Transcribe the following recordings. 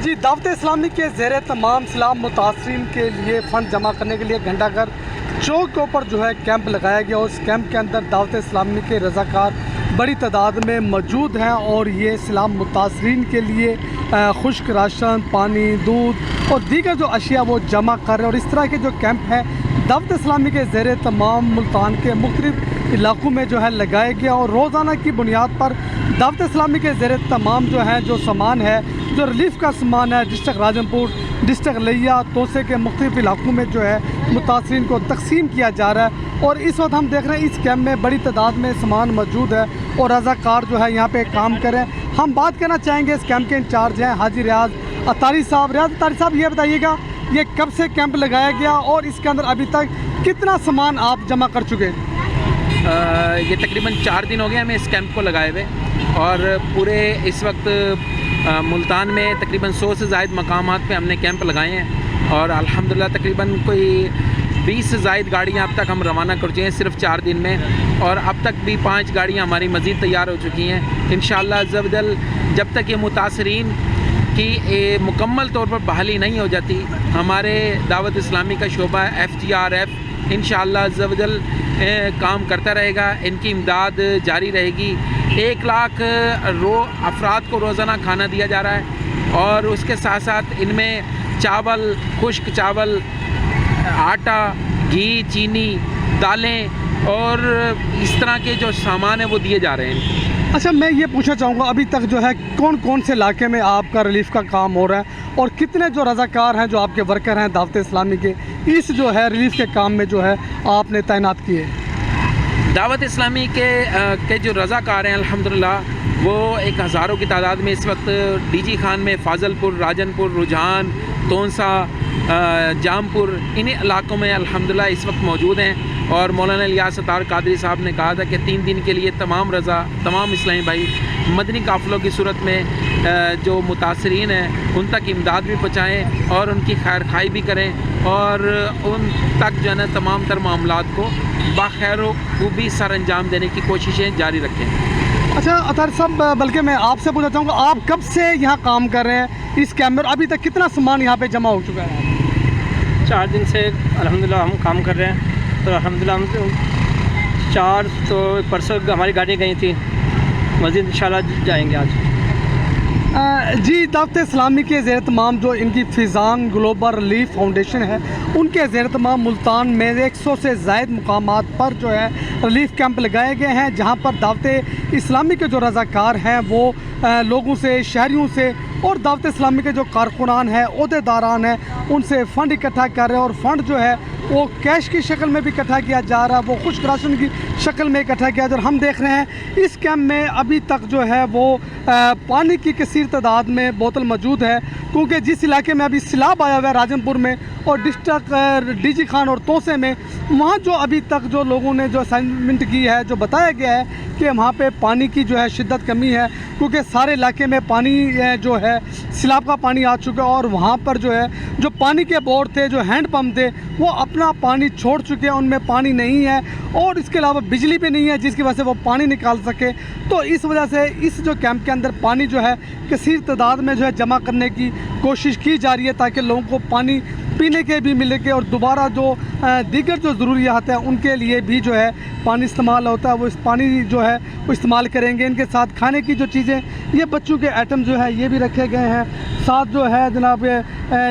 جی دعوت اسلامی کے زیر تمام سیلاب متاثرین کے لیے فنڈ جمع کرنے کے لیے گھنٹہ گھر چوک کے اوپر جو ہے کیمپ لگایا گیا اور اس کیمپ کے اندر دعوت اسلامی کے رضاکار بڑی تعداد میں موجود ہیں اور یہ سیلاب متاثرین کے لیے خشک راشن، پانی، دودھ اور دیگر جو اشیاء وہ جمع کر رہے ہیں۔ اور اس طرح کے جو کیمپ ہیں دعوت اسلامی کے زیر تمام ملتان کے مختلف علاقوں میں جو ہے لگائے گیا اور روزانہ کی بنیاد پر دعوت اسلامی کے زیر تمام جو ہیں جو سامان ہے، جو ریلیف کا سامان ہے، ڈسٹرکٹ راجن پور، ڈسٹرکٹ لیا، توسے کے مختلف علاقوں میں جو ہے متاثرین کو تقسیم کیا جا رہا ہے۔ اور اس وقت ہم دیکھ رہے ہیں اس کیمپ میں بڑی تعداد میں سامان موجود ہے اور رضاکار جو ہے یہاں پہ کام کریں۔ ہم بات کرنا چاہیں گے اس کیمپ کے انچارج ہیں حاجی ریاض اطاری صاحب۔ ریاض اطاری صاحب، یہ بتائیے گا یہ کب سے کیمپ لگایا گیا اور اس کے اندر ابھی تک کتنا سامان آپ جمع کر چکے؟ یہ تقریباً 4 دن ہو گئے ہمیں اس کیمپ کو لگائے ہوئے اور پورے اس وقت ملتان میں تقریباً 100 سے زائد مقامات پہ ہم نے کیمپ لگائے ہیں اور الحمدللہ تقریباً کوئی 20 سے زائد گاڑیاں اب تک ہم روانہ کر چکے ہیں صرف 4 دن میں، اور اب تک بھی 5 گاڑیاں ہماری مزید تیار ہو چکی ہیں۔ انشاءاللہ عز و جل جب تک یہ متاثرین کی مکمل طور پر بحالی نہیں ہو جاتی، ہمارے دعوت اسلامی کا شعبہ FGRF انشاءاللہ عز و جل کام کرتا رہے گا، ان کی امداد جاری رہے گی۔ 1 لاکھ افراد کو روزانہ کھانا دیا جا رہا ہے اور اس کے ساتھ ساتھ ان میں چاول، خشک چاول، آٹا، گھی، چینی، دالیں اور اس طرح کے جو سامان ہیں وہ دیے جا رہے ہیں۔ اچھا، میں یہ پوچھنا چاہوں گا ابھی تک جو ہے کون کون سے علاقے میں آپ کا ریلیف کا کام ہو رہا ہے اور کتنے جو رضاکار ہیں جو آپ کے ورکر ہیں دعوت اسلامی کے اس جو ہے ریلیف کے کام میں جو ہے آپ نے تعینات کیے؟ دعوت اسلامی کے جو رضاکار ہیں الحمدللہ وہ 1000 کی تعداد میں اس وقت ڈی جی خان میں، فاضل پور، راجن پور، رجحان، تونسا، جام پور، ان علاقوں میں الحمدللہ اس وقت موجود ہیں۔ اور مولانا الیاس اطار قادری صاحب نے کہا تھا کہ 3 دن کے لیے تمام اسلامی بھائی مدنی قافلوں کی صورت میں جو متاثرین ہیں ان تک امداد بھی پہنچائیں اور ان کی خیر خواہی بھی کریں اور ان تک جو ہے نا تمام تر معاملات کو باخیر و خوبی سر انجام دینے کی کوششیں جاری رکھیں۔ اچھا اطار صاحب، بلکہ میں آپ سے پوچھنا چاہوں گا آپ کب سے یہاں کام کر رہے ہیں اس کیمپ میں اور ابھی تک کتنا سامان یہاں پہ جمع ہو چکا ہے؟ 4 دن سے الحمدللہ ہم کام کر رہے ہیں تو الحمدللہ ہم 4 تو پرسوں ہماری گاڑیاں گئی تھی، مزید انشاءاللہ جائیں گے آج۔ جی دعوت اسلامی کے زیر تمام جو ان کی فیضان گلوبل ریلیف فاؤنڈیشن ہے ان کے زیر تمام ملتان میں 100 سے زائد مقامات پر جو ہے ریلیف کیمپ لگائے گئے ہیں جہاں پر دعوت اسلامی کے جو رضاکار ہیں وہ لوگوں سے، شہریوں سے اور دعوت اسلامی کے جو کارکنان ہیں، عہدیداران ہیں ان سے فنڈ اکٹھا کر رہے ہیں اور فنڈ جو ہے وہ کیش کی شکل میں بھی اکٹھا کیا جا رہا ہے، وہ خشک راشن کی شکل میں اکٹھا کیا جا رہا ہے۔ ہم دیکھ رہے ہیں اس کیمپ میں ابھی تک جو ہے وہ پانی کی کثیر تعداد میں بوتل موجود ہے کیونکہ جس علاقے میں ابھی سیلاب آیا ہوا ہے راجن پور میں اور ڈسٹرکٹ ڈی جی خان اور توسے میں، وہاں جو ابھی تک جو لوگوں نے جو اسائنمنٹ کی ہے، جو بتایا گیا ہے کہ وہاں پہ پانی کی جو ہے شدت کمی ہے کیونکہ سارے علاقے میں پانی جو ہے سیلاب کا پانی آ چکا ہے اور وہاں پر جو ہے جو پانی کے بور تھے، جو ہینڈ پمپ تھے، وہ اپنا پانی چھوڑ چکے ہیں، ان میں پانی نہیں ہے اور اس کے علاوہ بجلی بھی نہیں ہے جس کی وجہ سے وہ پانی نکال سکے۔ تو اس وجہ سے اس جو کیمپ کے اندر پانی جو ہے کثیر تعداد میں جو ہے جمع کرنے کی کوشش کی جا رہی ہے تاکہ لوگوں کو پانی پینے کے بھی ملے گے اور دوبارہ جو دیگر جو ضروریات ہیں ان کے لیے بھی جو ہے پانی استعمال ہوتا ہے وہ اس پانی جو ہے وہ استعمال کریں گے۔ ان کے ساتھ کھانے کی جو چیزیں، یہ بچوں کے آئٹم جو ہے یہ بھی رکھے گئے ہیں، ساتھ جو ہے جناب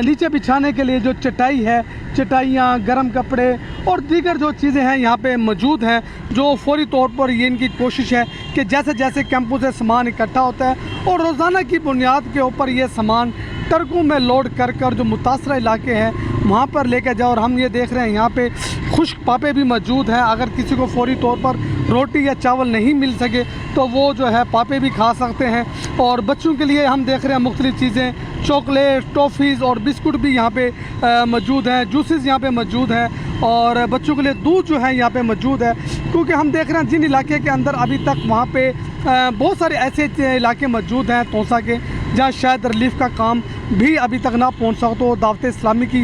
نیچے بچھانے کے لیے جو چٹائی ہے، چٹائیاں، گرم کپڑے اور دیگر جو چیزیں ہیں یہاں پہ موجود ہیں جو فوری طور پر یہ ان کی کوشش ہے کہ جیسے جیسے کیمپوں سے سامان اکٹھا ہوتا ہے اور روزانہ کی بنیاد کے اوپر یہ سامان ٹرکوں میں لوڈ کر کر جو متاثرہ علاقے ہیں وہاں پر لے کے جاؤ۔ اور ہم یہ دیکھ رہے ہیں یہاں پہ خشک پاپے بھی موجود ہیں، اگر کسی کو فوری طور پر روٹی یا چاول نہیں مل سکے تو وہ جو ہے پاپے بھی کھا سکتے ہیں۔ اور بچوں کے لیے ہم دیکھ رہے ہیں مختلف چیزیں، چاکلیٹ، ٹافیز اور بسکٹ بھی یہاں پہ موجود ہیں، جوسز یہاں پہ موجود ہیں اور بچوں کے لیے دودھ جو ہے یہاں پہ موجود ہے کیونکہ ہم دیکھ رہے ہیں جن علاقے کے اندر ابھی تک وہاں پہ بہت سارے ایسے علاقے موجود ہیں توسا کے جہاں شاید ریلیف کا کام بھی ابھی تک نہ پہنچ سکتا ہو۔ دعوت اسلامی کی